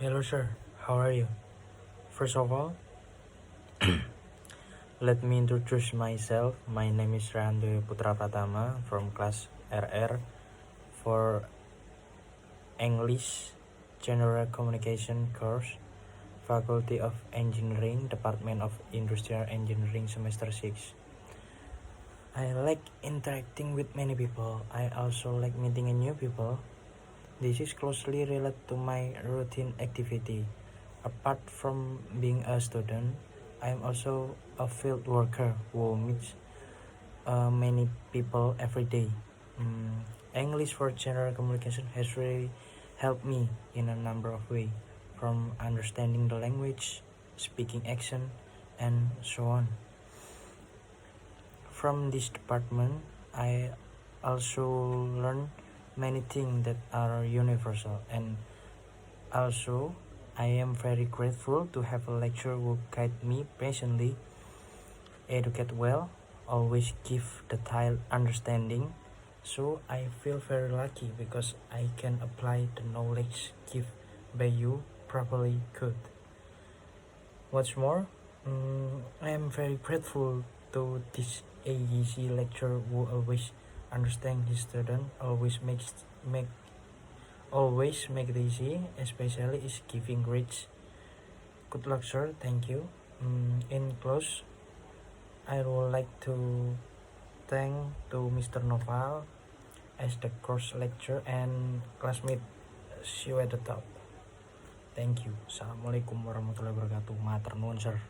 Hello sir, how are you? First of all, let me introduce myself. My name is Reyhandoyo Putra from class RR for English General Communication course, Faculty of Engineering, Department of Industrial Engineering, semester 6. I like interacting with many people. I also like meeting new people. This is closely related to my routine activity. Apart from being a student, I am also a field worker who meets many people every day. English for general communication has really helped me in a number of ways, from understanding the language, speaking accent, and so on. From this department, I also learn many things that are universal, and also I am very grateful to have a lecturer who guide me patiently, educate well, always give detailed understanding. So I feel very lucky because I can apply the knowledge given by you properly good. What's more, I am very grateful to this AEC lecturer who always understand his student, always make it easy, especially is giving grades. Good luck sir, thank you. In close, I would like to thank to Mr. Noval as the course lecturer and classmate. See you at the top. Thank you. Assalamualaikum warahmatullahi wabarakatuh. Matur nuwun sir.